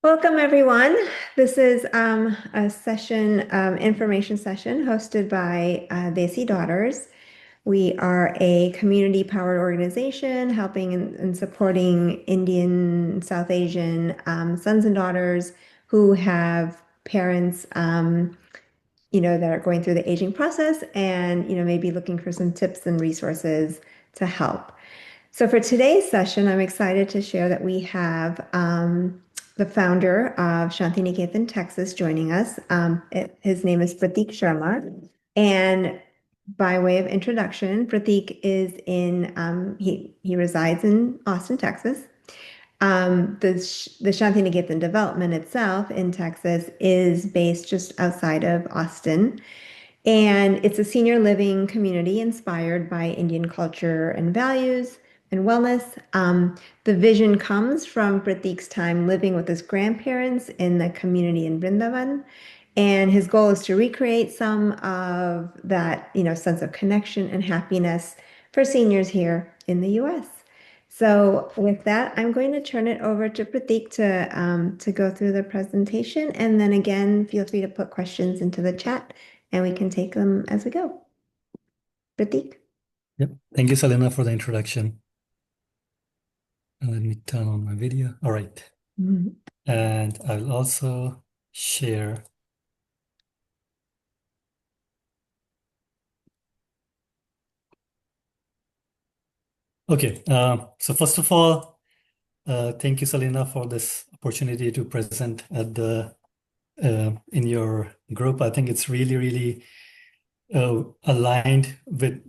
Welcome, everyone. This is a session, information session hosted by Desi Daughters. We are a community-powered organization helping and supporting Indian, South Asian sons and daughters who have parents, that are going through the aging process and, maybe looking for some tips and resources to help. So for today's session, I'm excited to share that we have the founder of Shantiniketan, Texas, joining us. His name is Pratik Sharma. And by way of introduction, Pratik is he resides in Austin, Texas. The Shantiniketan development itself in Texas is based just outside of Austin. And it's a senior living community inspired by Indian culture and values and wellness. The vision comes from Pratik's time living with his grandparents in the community in Vrindavan. And his goal is to recreate some of that, sense of connection and happiness for seniors here in the US. So with that, I'm going to turn it over to Pratik to go through the presentation. And then again, feel free to put questions into the chat and we can take them as we go. Pratik? Yep. Thank you, Selena, for the introduction. And let me turn on my video. All right. Mhm. And I'll also share. Okay. So first of all, thank you, Selena, for this opportunity to present at the in your group. I think it's really, really aligned with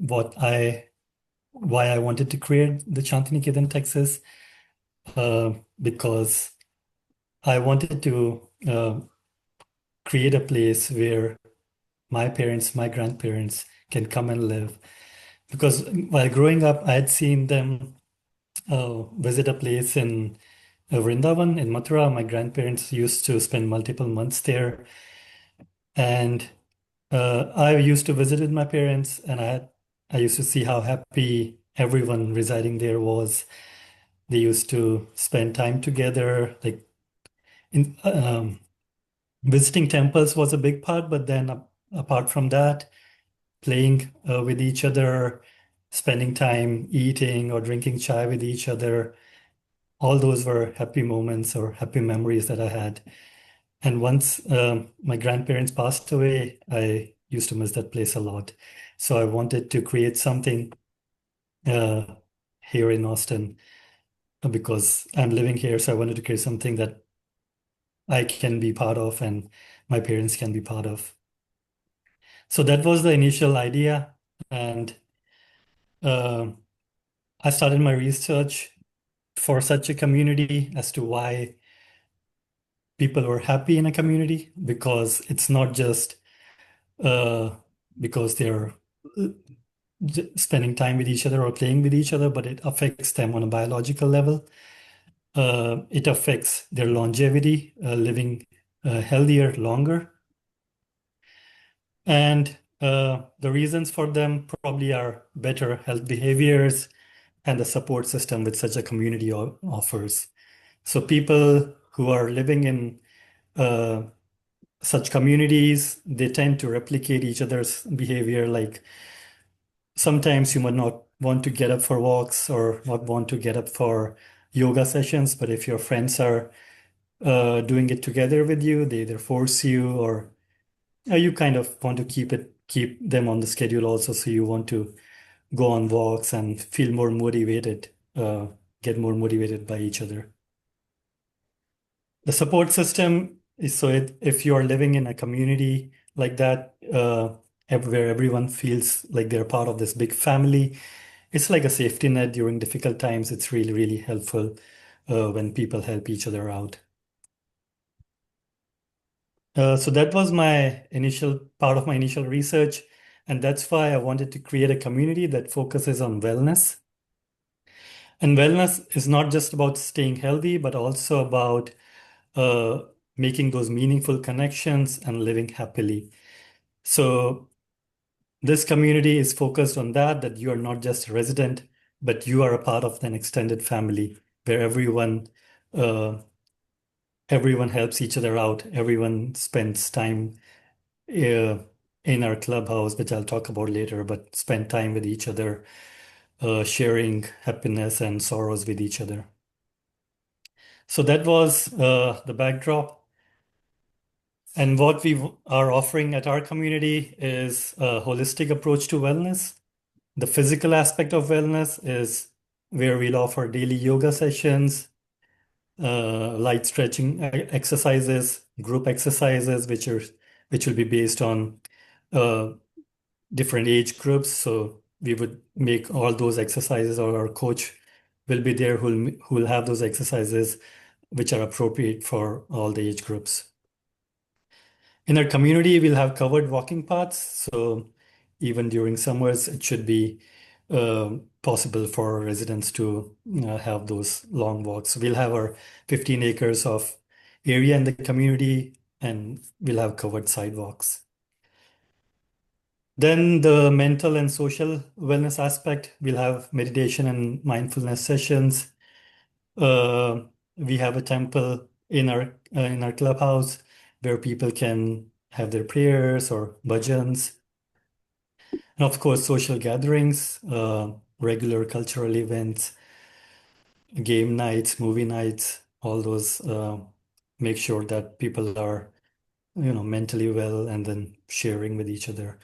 why I wanted to create the Shantiniketan, Texas, because I wanted to create a place where my parents, my grandparents can come and live. Because while growing up, I had seen them visit a place in Vrindavan in Mathura. My grandparents used to spend multiple months there. And I used to visit with my parents, and I used to see how happy everyone residing there was. They used to spend time together. Like visiting temples was a big part, but then apart from that, playing with each other, spending time eating or drinking chai with each other. All those were happy moments or happy memories that I had. And once my grandparents passed away, I used to miss that place a lot. So I wanted to create something uh, here in Austin because I'm living here. So I wanted to create something that I can be part of and my parents can be part of. So that was the initial idea. And uh, I started my research for such a community as to why people were happy in a community, because it's not just uh, because they're spending time with each other or playing with each other, but it affects them on a biological level. It affects their longevity, living healthier, longer. And the reasons for them probably are better health behaviors and the support system which such a community offers. So people who are living in uh, such communities, they tend to replicate each other's behavior. Like sometimes you might not want to get up for walks or not want to get up for yoga sessions, but if your friends are doing it together with you, they either force you or you kind of want to keep them on the schedule also. So you want to go on walks and feel more motivated, get more motivated by each other. The support system is so if you are living in a community like that, where everyone feels like they're part of this big family, it's like a safety net during difficult times. It's really, really helpful when people help each other out. So that was my initial part of my initial research, and that's why I wanted to create a community that focuses on wellness. And wellness is not just about staying healthy, but also about uh, making those meaningful connections and living happily. So this community is focused on that you are not just a resident, but you are a part of an extended family where everyone uh, everyone helps each other out. Everyone spends time uh, in our clubhouse, which I'll talk about later, but spend time with each other, sharing happiness and sorrows with each other. So that was the backdrop. And what are offering at our community is a holistic approach to wellness. The physical aspect of wellness is where we'll offer daily yoga sessions, light stretching exercises, group exercises, which will be based on uh, different age groups. So we would make all those exercises, or our coach will be there who'll have those exercises which are appropriate for all the age groups. In our community, we'll have covered walking paths. So even during summers, it should be possible for residents to have those long walks. We'll have our 15 acres of area in the community, and we'll have covered sidewalks. Then the mental and social wellness aspect, we'll have meditation and mindfulness sessions. Uh, we have a temple in our clubhouse where people can have their prayers or bhajans, and of course social gatherings, regular cultural events, game nights, movie nights, all those make sure that people are mentally well and then sharing with each other.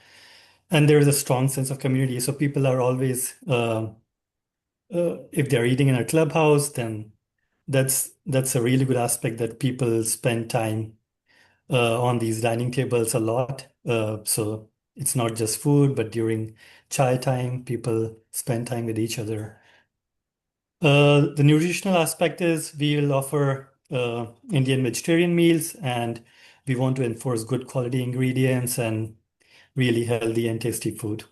And there is a strong sense of community, so people are always if they're eating in a clubhouse, then that's a really good aspect, that people spend time on these dining tables a lot. So it's not just food, but during chai time, people spend time with each other. The nutritional aspect is we will offer Indian vegetarian meals, and we want to enforce good quality ingredients and really healthy and tasty food.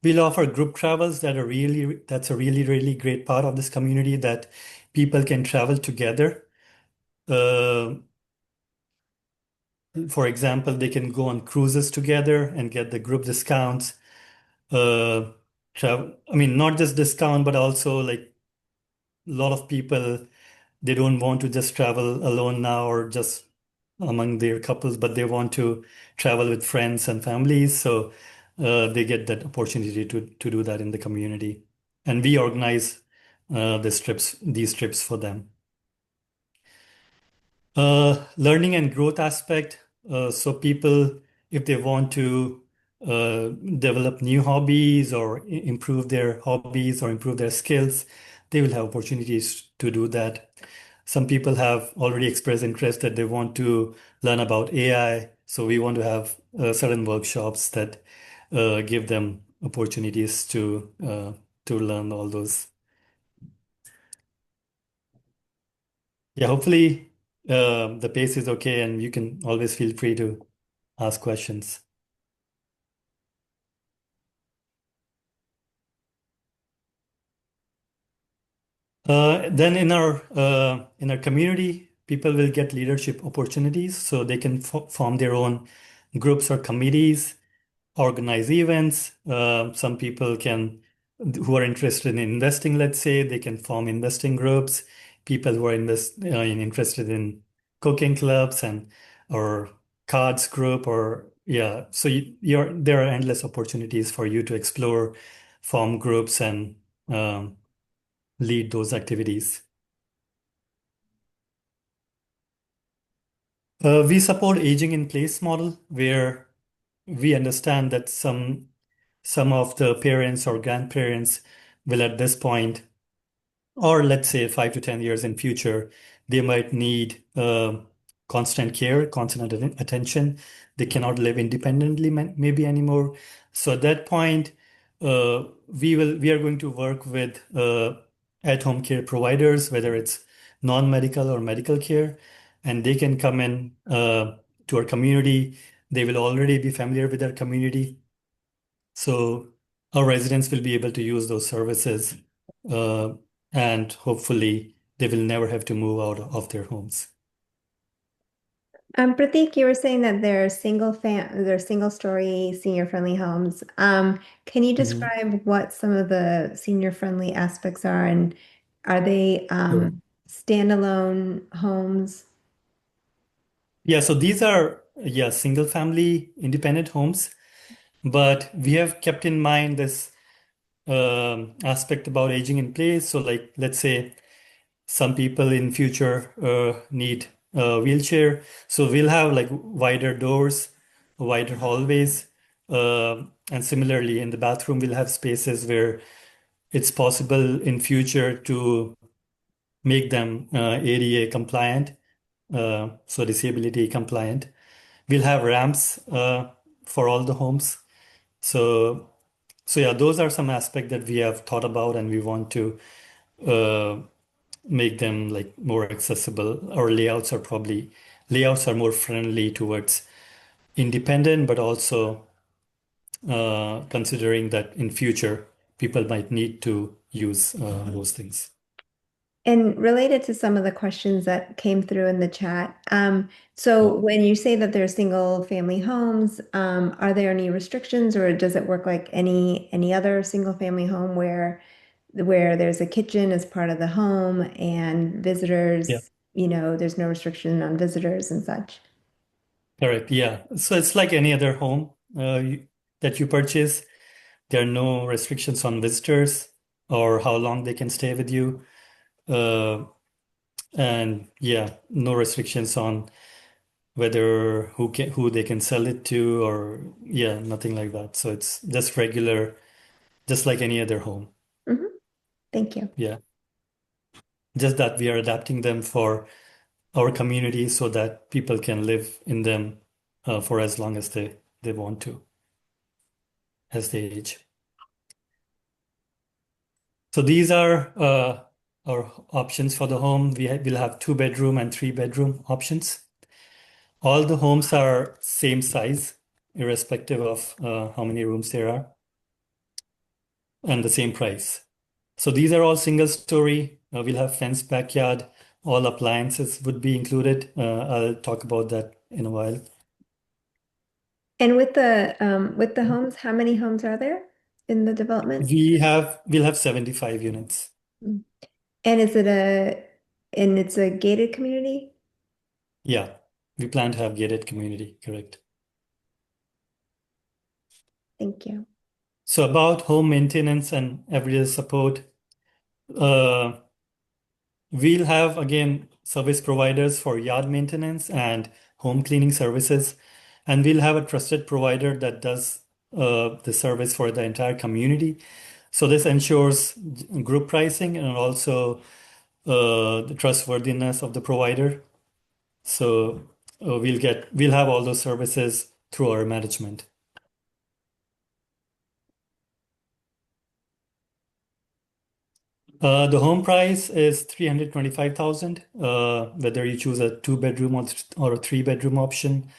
We'll offer group travels that's a really, really great part of this community, that people can travel together. Uh, for example, they can go on cruises together and get the group discounts. Uh, I mean, not just discount, but also like a lot of people, they don't want to just travel alone now or just among their couples, but they want to travel with friends and families. So they get that opportunity to do that in the community. And we organize these trips for them. Learning and growth aspect. So people, if they want to uh, develop new hobbies or improve their hobbies or improve their skills, they will have opportunities to do that. Some people have already expressed interest that they want to learn about AI. So we want to have certain workshops that give them opportunities to learn all those. Yeah, hopefully the pace is okay, and you can always feel free to ask questions. Then in our community, people will get leadership opportunities, so they can form their own groups or committees, organize events. Some people who are interested in investing, let's say, they can form investing groups. People who are interested in cooking clubs and or cards group, or yeah. So there are endless opportunities for you to explore, form groups, and lead those activities. We support aging in place model, where we understand that some of the parents or grandparents will at this point, or let's say 5 to 10 years in future, they might need constant care, constant attention. They cannot live independently maybe anymore. So at that point, we are going to work with at-home care providers, whether it's non-medical or medical care, and they can come in to our community. They will already be familiar with our community, so our residents will be able to use those services. and hopefully they will never have to move out of their homes. Pratik, you were saying that they're single story senior friendly homes. Can you Mhm. describe what some of the senior friendly aspects are, and are they Sure. standalone homes? Yeah, so these are, yeah, single family independent homes, but we have kept in mind this aspect about aging in place. So like, let's say some people in future need a wheelchair. So we'll have like wider doors, wider hallways. And similarly, in the bathroom, we'll have spaces where it's possible in future to make them ADA compliant, so disability compliant. We'll have ramps for all the homes. So, so yeah, those are some aspects that we have thought about, and we want to uh, make them like more accessible. Our layouts are more friendly towards independent, but also considering that in future people might need to use those things. And related to some of the questions that came through in the chat, Yeah. so when you say that they're single family homes, are there any restrictions, or does it work like any other single family home where there's a kitchen as part of the home and Yeah. visitors, there's no restriction on visitors and such? Correct. Yeah. So it's like any other home that you purchase. There are no restrictions on visitors or how long they can stay with you. Uh, and yeah, no restrictions on whether who they can sell it to, or yeah, nothing like that. So it's just regular, just like any other home. Hmm. Thank you. Yeah. Just that we are adapting them for our community so that people can live in them for as long as they want to, as they age. So these are our options for the home. We'll have 2 bedroom and 3 bedroom options. All the homes are same size, irrespective of how many rooms there are, and the same price. So these are all single story. We'll have fenced backyard. All appliances would be included. I'll talk about that in a while. And with the homes, how many homes are there in the development? We'll have 75 units. Mm. And it's a gated community? Yeah, we plan to have gated community, correct. Thank you. So about home maintenance and everyday support, uh, we'll have again service providers for yard maintenance and home cleaning services, and we'll have a trusted provider that does the service for the entire community. So this ensures group pricing and also the trustworthiness of the provider. So we'll have all those services through our management. The home price is 325,000, whether you choose a 2 bedroom or a 3 bedroom option.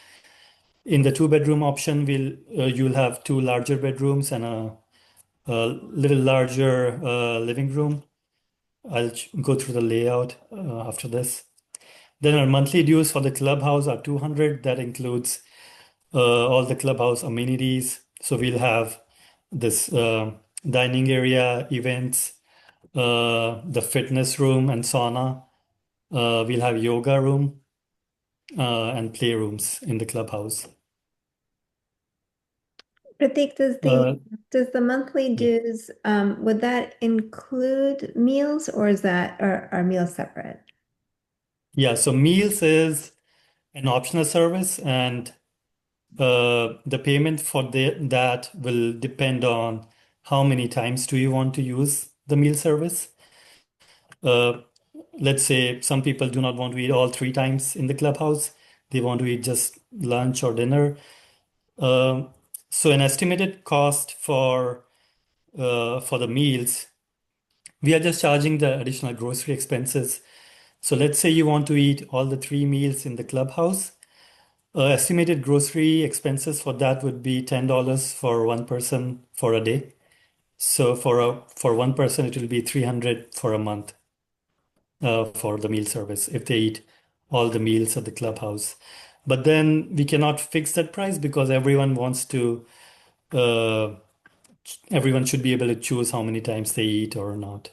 In the 2 bedroom option, you'll have 2 larger bedrooms and a little larger living room. I'll go through the layout after this. Then our monthly dues for the clubhouse are 200. That includes all the clubhouse amenities. So we'll have this dining area, events, the fitness room and sauna. We'll have yoga room and playrooms in the clubhouse. Pratik, does the Uh, does the monthly yeah. dues would that include meals, or are meals separate? Yeah, so meals is an optional service, and the payment for that will depend on how many times do you want to use the meal service. Uh, let's say some people do not want to eat all 3 times in the clubhouse. They want to eat just lunch or dinner. Um, so an estimated cost for the meals, we are just charging the additional grocery expenses. So let's say you want to eat all the 3 meals in the clubhouse. Estimated grocery expenses for that would be $10 for one person for a day. So for one person, it will be 300 for a month for the meal service if they eat all the meals at the clubhouse. But then we cannot fix that price because uh, everyone should be able to choose how many times they eat or not.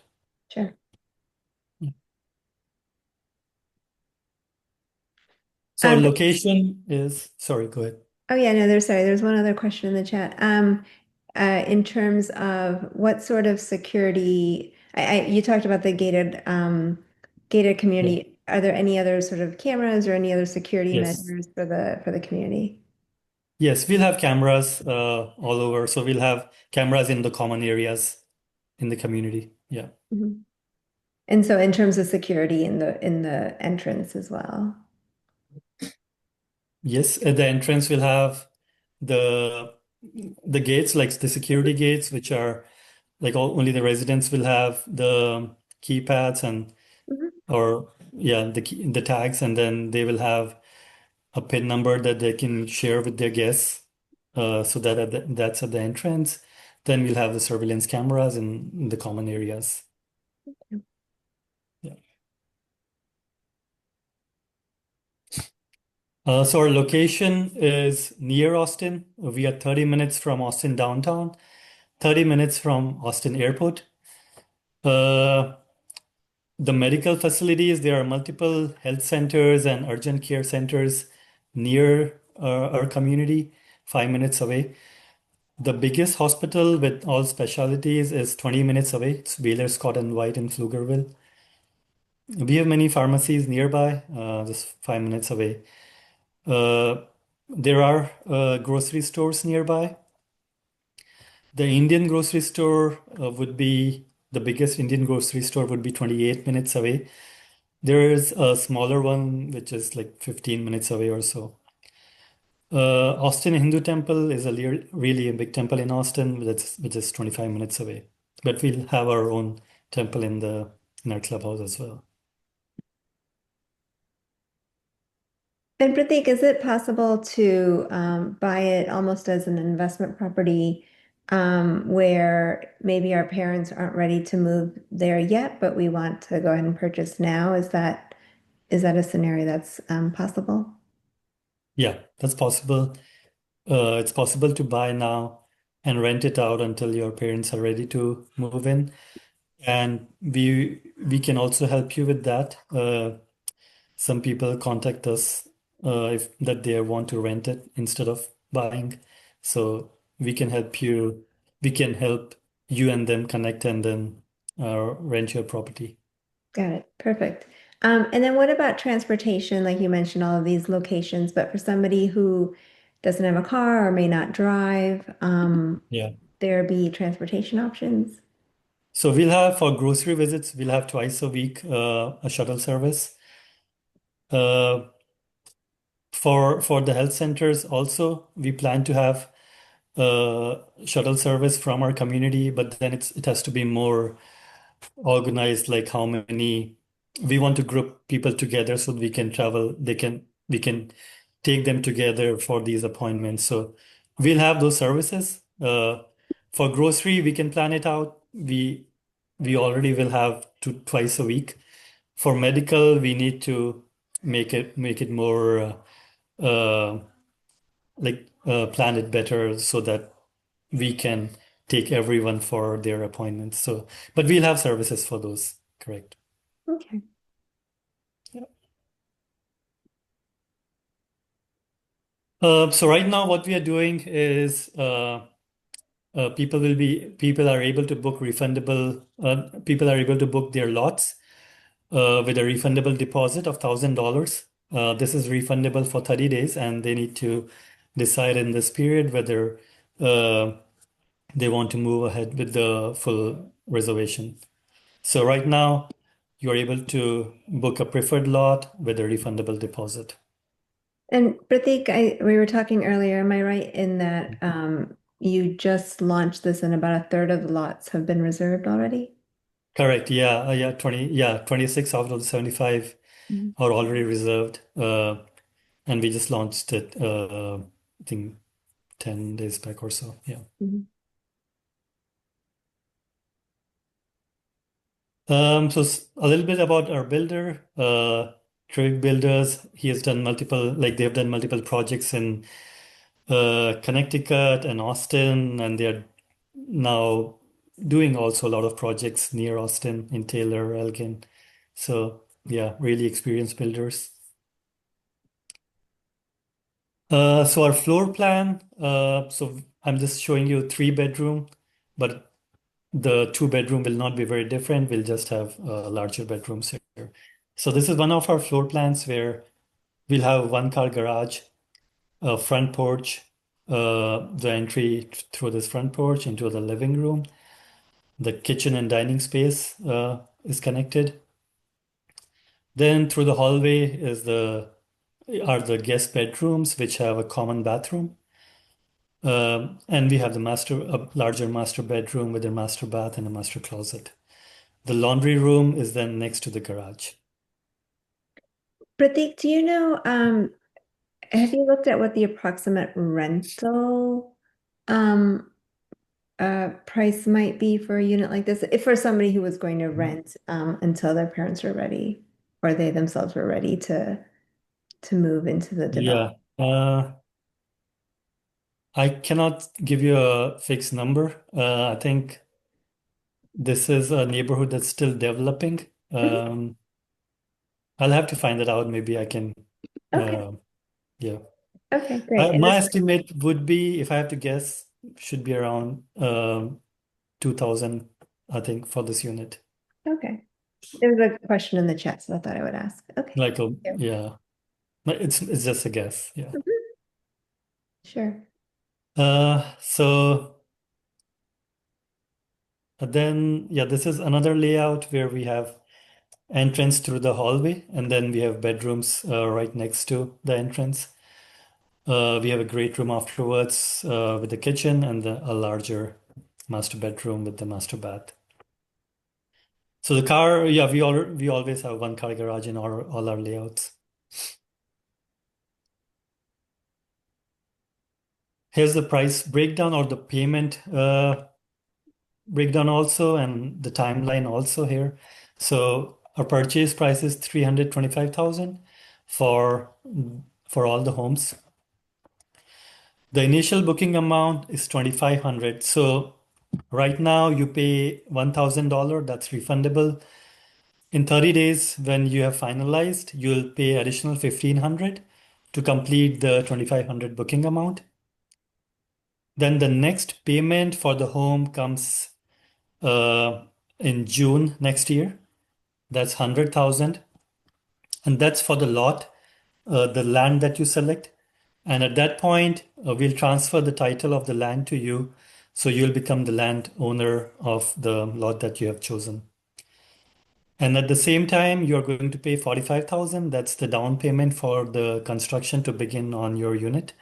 Sure. So our Um, location is, sorry, go ahead. oh yeah, no, there's one other question in the chat. In terms of what sort of security, you talked about the gated Yeah. community. Are there any other sort of cameras or any other security Yes. measures for the community? Yes, we'll have cameras all over. So we'll have cameras in the common areas in the community. Yeah. Mhm. And so in terms of security in the entrance as well. Yes, at the entrance we'll have the the gates, like the security gates, which are like only the residents will have the keypads and Mhm. or yeah, the tags, and then they will have a PIN number that they can share with their guests. So that that's at the entrance. Then we'll have the surveillance cameras in the common areas. Yeah. So our location is near Austin. We are 30 minutes from Austin downtown, 30 minutes from Austin Airport. Uh, the medical facilities, there are multiple health centers and urgent care centers near our community, 5 minutes away. The biggest hospital with all specialties is 20 minutes away. It's Baylor Scott and White in Pflugerville. We have many pharmacies nearby, just 5 minutes away. Uh, there are grocery stores nearby. The Indian grocery store would be the biggest Indian grocery store would be 28 minutes away. There is a smaller one which is like 15 minutes away or so. Austin Hindu Temple is really a big temple in Austin, which is 25 minutes away. But we'll have our own temple in our clubhouse as well. And Pratik, is it possible to buy it almost as an investment property where maybe our parents aren't ready to move there yet, but we want to go ahead and purchase now? Is that a scenario that's possible? Yeah, that's possible. It's possible to buy now and rent it out until your parents are ready to move in. And we can also help you with that. Some people contact us if that they want to rent it instead of buying. So we can help you. We can help you and them connect and then rent your property. Got it. Perfect. And then what about transportation? Like you mentioned, all of these locations, but for somebody who doesn't have a car or may not drive, Yeah. there be transportation options? So we'll have for grocery visits, we'll have twice a week a shuttle service. Uh, for the health centers also, we plan to have shuttle service from our community, but then it has to be more organized, like how many we want to group people together so we can travel. We can take them together for these appointments. So we'll have those services. For grocery, we can plan it out. We already will have twice a week. For medical, we need to make it more plan it better so that we can take everyone for their appointments. So, but we'll have services for those, correct? Okay. Yeah. So right now, what we are doing is people are able to book refundable. People are able to book their lots with a refundable deposit of $1,000. This is refundable for 30 days, and they need to decide in this period whether uh, they want to move ahead with the full reservation. So right now, you're able to book a preferred lot with a refundable deposit. And Pratik, we were talking earlier, am I right in that you just launched this and about a third of the lots have been reserved already? Correct. Yeah. 26 out of the 75 Mhm. are already reserved. And we just launched it, I think 10 days back or so. Yeah. Mhm. A little bit about our builder, Trick Builders. He has done multiple, like they've done multiple projects in Connecticut and Austin, and they're now doing also a lot of projects near Austin in Taylor, Elgin. So yeah, really experienced builders. So our floor plan, so I'm just showing you 3 bedroom, but the 2 bedroom will not be very different. We'll just have larger bedrooms here. So this is one of our floor plans where we'll have one car garage, a front porch, the entry through this front porch into the living room. The kitchen and dining space is connected. Then through the hallway are the guest bedrooms, which have a common bathroom. And we have a larger master bedroom with a master bath and a master closet. The laundry room is then next to the garage. Pratik, do you know, have you looked at what the approximate rental um price might be for a unit like this? If for somebody who was going to rent until their parents were ready or they themselves were ready to move into the development. Yeah. I cannot give you a fixed number. I think this is a neighborhood that's still developing. Mhm. Um, I'll have to find that out. Maybe I can. Okay. Uh, yeah. Okay, great. And My this, estimate would be, if I have to guess, should be around 2,000, I think, for this unit. okay. There was a question in the chat, so I thought I would ask. Okay. Like a, Thank yeah. But it's just a guess. Yeah. you. Mhm. Sure. So then, yeah, this is another layout where we have entrance through the hallway, and then we have bedrooms right next to the entrance. We have a great room afterwards with the kitchen and a larger master bedroom with the master bath. So the car, yeah, we always have one car garage in all our layouts. Here's the price breakdown or the payment breakdown also, and the timeline also here. So our purchase price is 325,000 for for all the homes. The initial booking amount is 2,500. So right now you pay $1,000, that's refundable. In 30 days, when you have finalized, you'll pay additional 1,500 to complete the 2,500 booking amount. Then the next payment for the home comes uh, in June next year. That's 100,000. And that's for the lot, the land that you select. And at that point, we'll transfer the title of the land to you. So you'll become the land owner of the lot that you have chosen. And at the same time, you're going to pay 45,000. That's the down payment for the construction to begin on your unit.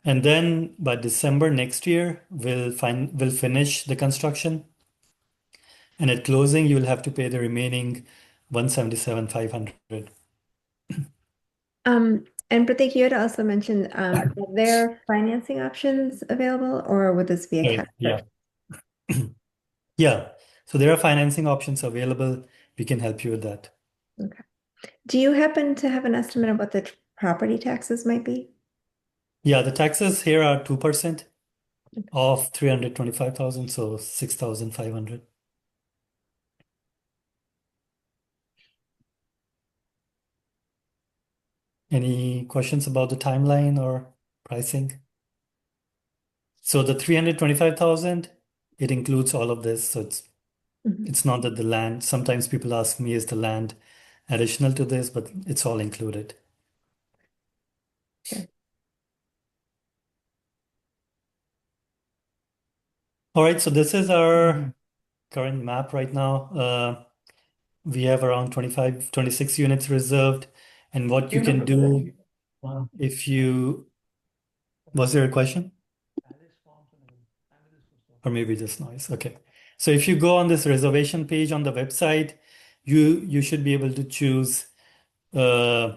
And then by December next year, we'll finish the construction. And at closing, you'll have to pay the remaining 177,500. And Pratik, you had also mentioned, are there financing options available, or would this be a cash Right. Yeah. purchase? Yeah. So there are financing options available. We can help you with that. Okay. Do you happen to have an estimate of what the property taxes might be? Yeah, the taxes here are 2% of 325,000, so 6,500. Any questions about the timeline or pricing? So the 325,000, it includes all of this. So Mhm. it's not that the land, sometimes people ask me, is the land additional to this, but it's all included. Sure. All right, so this is our current map right now. We have around 25, 26 units reserved. And what you can do if you, was there a question? Or maybe just noise. Okay. So if you go on this reservation page on the website, you should be able to choose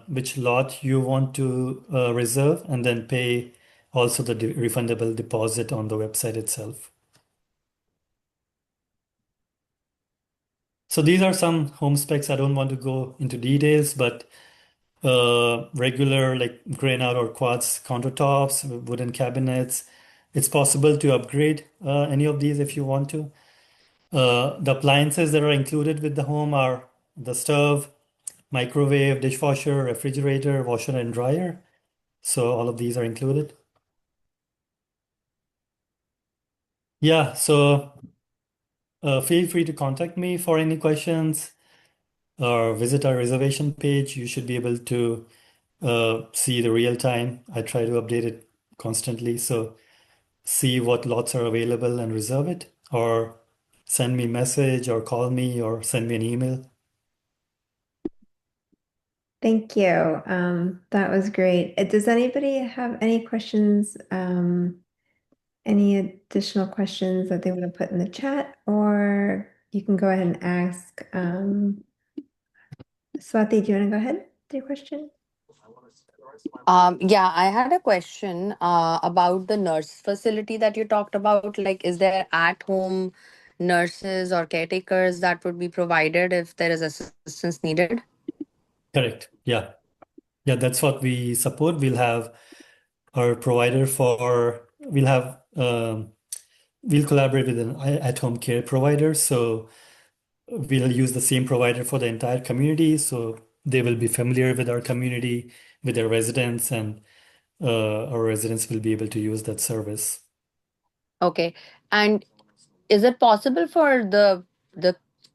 which lot you want to reserve and then pay also the refundable deposit on the website itself. So these are some home specs. I don't want to go into details, but regular like granite or quartz countertops, wooden cabinets. It's possible to upgrade any of these if you want to. The appliances that are included with the home are the stove, microwave, dishwasher, refrigerator, washer and dryer. So all of these are included. Yeah, so feel free to contact me for any questions or visit our reservation page. You should be able to see the real time. I try to update it constantly. So see what lots are available and reserve it, or send me a message or call me or send me an email. Thank you. That was great. Does anybody have any questions, any additional questions that they want to put in the chat, or you can go ahead and ask. Swati, do you want to go ahead with your question? Yeah, I had a question about the nurse facility that you talked about. Like, is there at-home nurses or caretakers that would be provided if there is assistance needed? Correct. Yeah. Yeah, that's what we support. We'll have our provider for, we'll collaborate with an at-home care provider. So we'll use the same provider for the entire community. So they will be familiar with our community, with their residents, and our residents will be able to use that service. Okay. And is it possible for the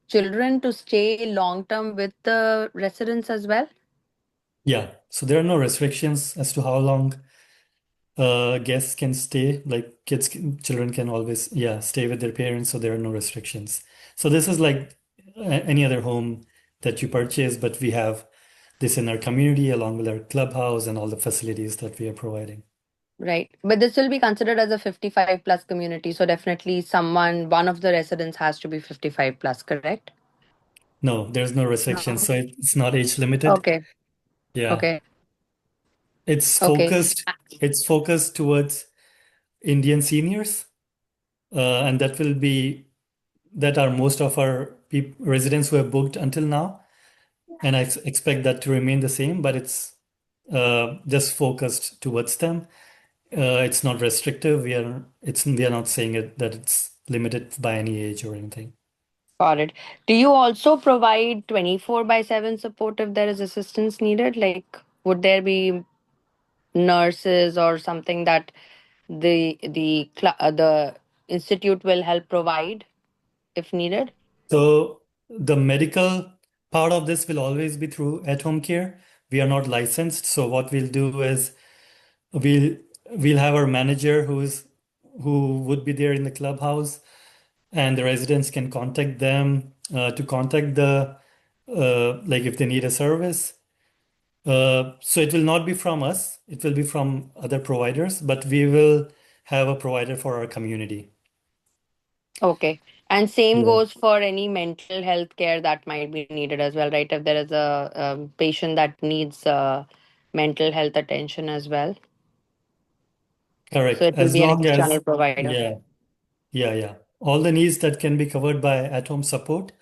children to stay long term with the residents as well? Yeah. So there are no restrictions as to how long guests can stay. Like children can always, yeah, stay with their parents. So there are no restrictions. So this is like any other home that you purchase, but we have this in our community along with our clubhouse and all the facilities that we are providing. Right. But this will be considered as a 55 plus community. So definitely one of the residents has to be 55 plus, correct? No, there's no restrictions. No. So it's not age limited. Okay. Yeah. Okay. It's Okay. focused, it's focused towards Indian seniors. And that are most of our residents who have booked until now. And I expect that to remain the same, but it's just focused towards them. It's not restrictive. We are not saying it that it's limited by any age or anything. Got it. Do you also provide 24 by 7 support if there is assistance needed? Like, would there be nurses or something that the institute will help provide if needed? So the medical part of this will always be through at-home care. We are not licensed. So what we'll do is we'll we'll have our manager who would be there in the clubhouse, and the residents can contact them to contact the like if they need a service. So it will not be from us, it will be from other providers, but we will have a provider for our community. Okay. And same Yeah. goes for any mental health care that might be needed as well, right? If there is a patient that needs mental health attention as well. So Correct. it will As be an long external as, provider. yeah, yeah. All the needs that can be covered by at-home support,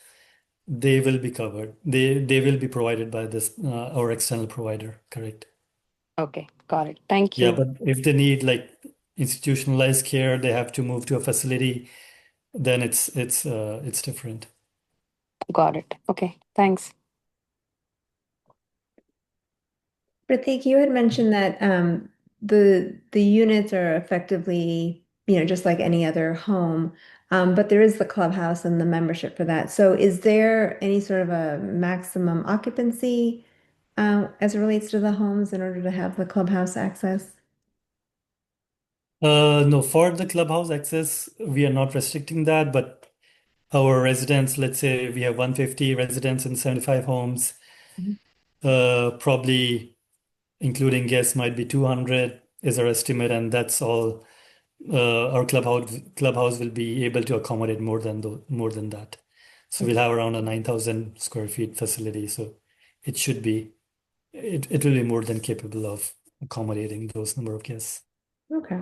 they will be covered. They will be provided by this our external provider. Correct. Okay. Got it. Thank Yeah, you. but if they need like institutionalized care, they have to move to a facility, then it's different. Got it. Okay. Thanks. Pratik, you had mentioned that the units are effectively, just like any other home, but there is the clubhouse and the membership for that. So is there any sort of a maximum occupancy as it relates to the homes in order to have the clubhouse access? No, for the clubhouse access, we are not restricting that, but our residents, let's say we have 150 residents in 75 homes, Mhm. probably including guests might be 200 is our estimate, and that's all. Our clubhouse will be able to accommodate more than that. So we'll have around a 9,000 square feet facility. So it should be it will be more than capable of accommodating those number of guests. Okay.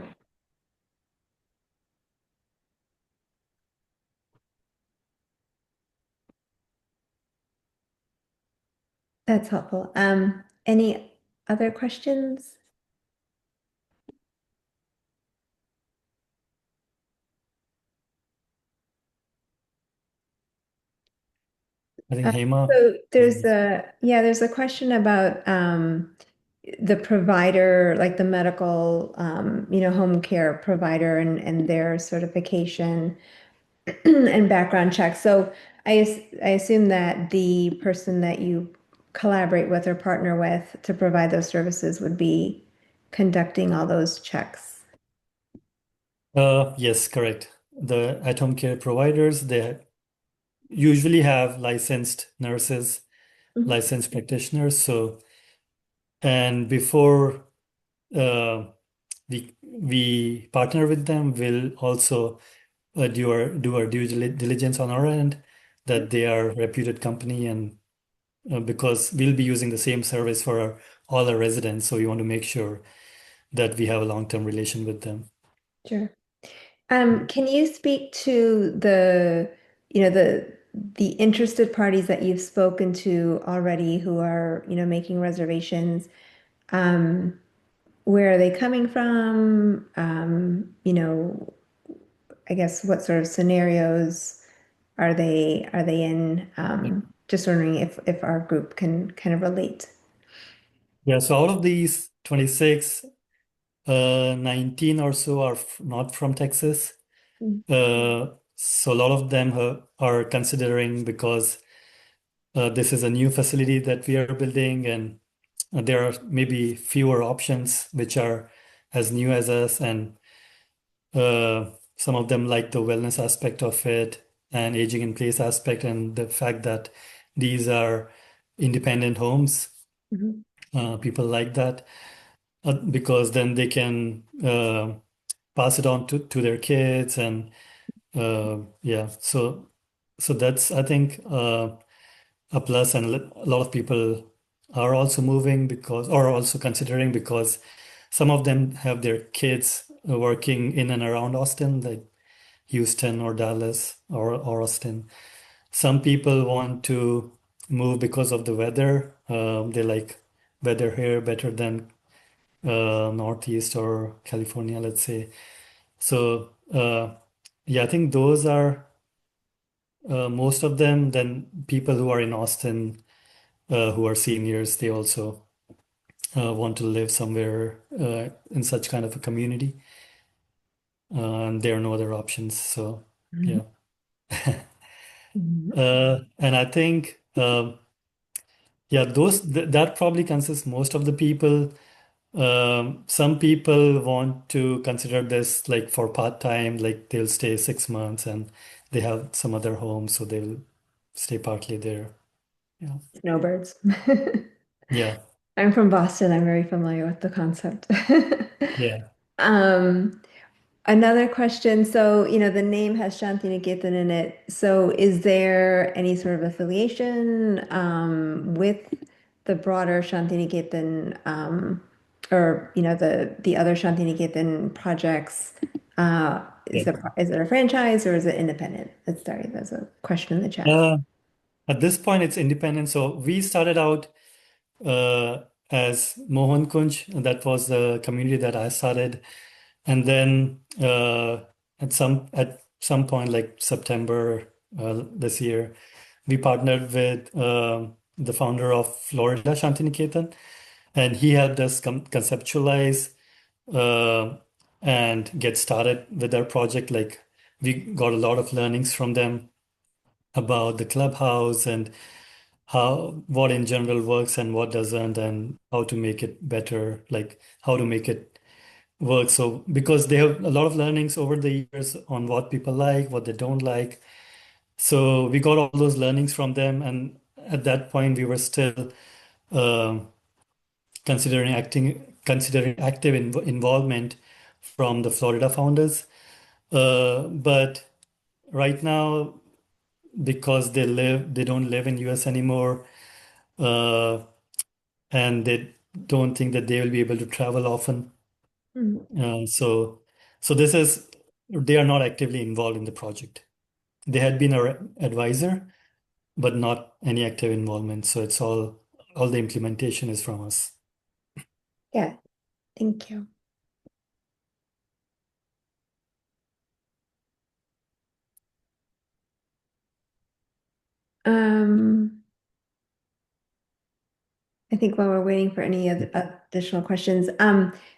That's helpful. Any other questions? I think Uh, Hema so there's is. there's a question about the provider, like the medical, home care provider and their certification and background checks. So I assume that the person that you collaborate with or partner with to provide those services would be conducting all those checks. Yes, correct. The at-home care providers, they usually have licensed nurses, Mhm. licensed practitioners. So, and before uh, we partner with them, we'll also do our diligence on our end that they are a reputed company, and because we'll be using the same service for all our residents, so we want to make sure that we have a long-term relation with them. Sure. Can you speak to the interested parties that you've spoken to already who are, making reservations? Um, where are they coming from? I guess what sort of scenarios are they in? Just wondering if our group can kind of relate. Yeah, so out of these 26, 19 or so are not from Texas. Mm. So a lot of them are considering because this is a new facility that we are building, and there are maybe fewer options which are as new as us, and some of them like the wellness aspect of it and aging in place aspect, and the fact that these are independent homes. Mhm. People like that because then they can pass it on to their kids, and yeah, so that's, I think, a plus, and a lot of people are also moving because, or also considering, because some of them have their kids working in and around Austin, like Houston or Dallas or Austin. Some people want to move because of the weather. They like weather here better than Northeast or California, let's say. So yeah, I think those are most of them. Then people who are in Austin, who are seniors, they also want to live somewhere in such kind of a community, and there are no other options. So Mhm. yeah, Mhm. and I think yeah, that probably consists most of the people. Some people want to consider this like for part-time, like they'll stay 6 months and they have some other home, so they'll stay partly there. Yeah. Snowbirds. Yeah. I'm from Boston. I'm very familiar with the concept. Yeah. Um, Another question. So, the name has Shantiniketan in it. So, is there any sort of affiliation with the broader Shantiniketan or, the other Shantiniketan projects? Is it a franchise or is it independent? Sorry, there's a question in the chat. Uh, at this point, it's independent. So we started out as Mohan Kunj, and that was the community that I started. And then at some point, like September this year, we partnered with the founder of Florida, Shantiniketan, and he helped us conceptualize uh, and get started with our project. Like we got a lot of learnings from them about the clubhouse and how what in general works and what doesn't, and how to make it better, like how to make it work. So because they have a lot of learnings over the years on what people like, what they don't like. So we got all those learnings from them, and at that point we were still um, considering active involvement from the Florida founders. But right now, because they don't live in US anymore, uh, and they don't think that they will be able to travel often. Mhm. So this is they are not actively involved in the project. They had been our advisor, but not any active involvement. So it's all all the implementation is from us. Yeah, thank you. Um, I think while we're waiting for any other additional questions,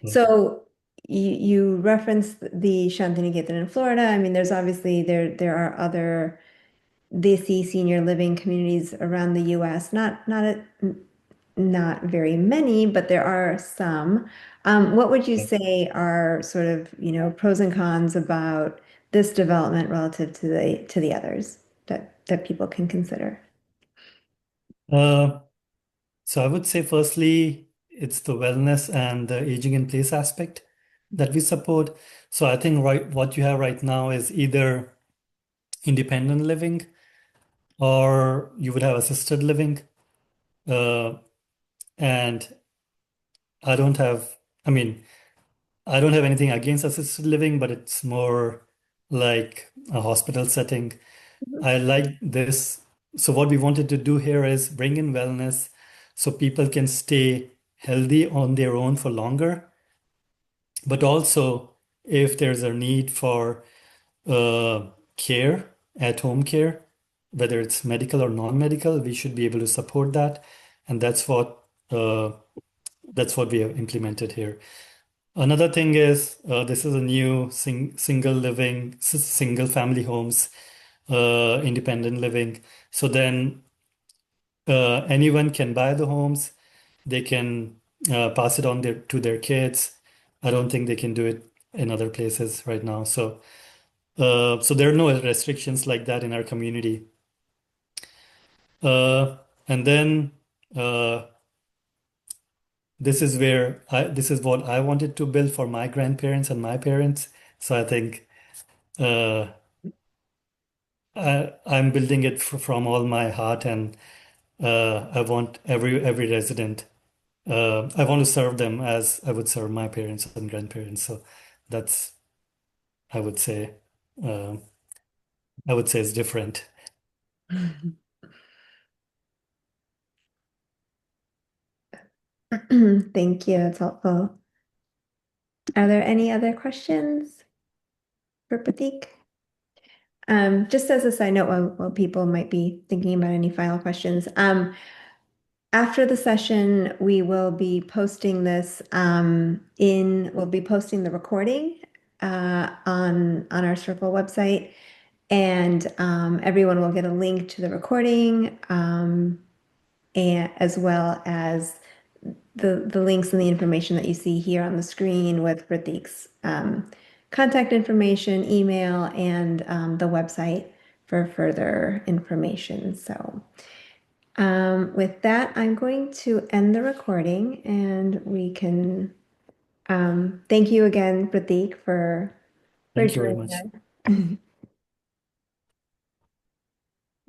so you referenced the Shantiniketan in Florida. I mean, there's obviously there are other Desi senior living communities around the U.S. Not very many, but there are some. What would you say are sort of, pros and cons about this development relative to the others that people can consider? Uh, so I would say firstly, it's the wellness and the aging in place aspect that we support. So I think what you have right now is either independent living or you would have assisted living. Uh, and I don't have, I mean, I don't have anything against assisted living, but it's more like a hospital setting. I like this. So what we wanted to do here is bring in wellness so people can stay healthy on their own for longer. But also, if there's a need for uh, care, at-home care, whether it's medical or non-medical, we should be able to support that. And that's what we have implemented here. Another thing is this is a new single family homes, independent living. So then anyone can buy the homes. They can pass it on to their kids. I don't think they can do it in other places right now. So there are no restrictions like that in our community. And then uh, this is what I wanted to build for my grandparents and my parents. So I think uh, I'm building it from all my heart, and I want every resident. I want to serve them as I would serve my parents and grandparents. So that's I would say uh, I would say it's different. Thank you. It's helpful. Are there any other questions for Pratik? Just as a side note, while people might be thinking about any final questions, after the session, we will be posting this we'll be posting the recording on our Circle website, and everyone will get a link to the recording, and as well as the links and the information that you see here on the screen with Pratik's contact information, email, and the website for further information. So with that, I'm going to end the recording, and we can thank you again, Pratik, for Thank you very joining much. us.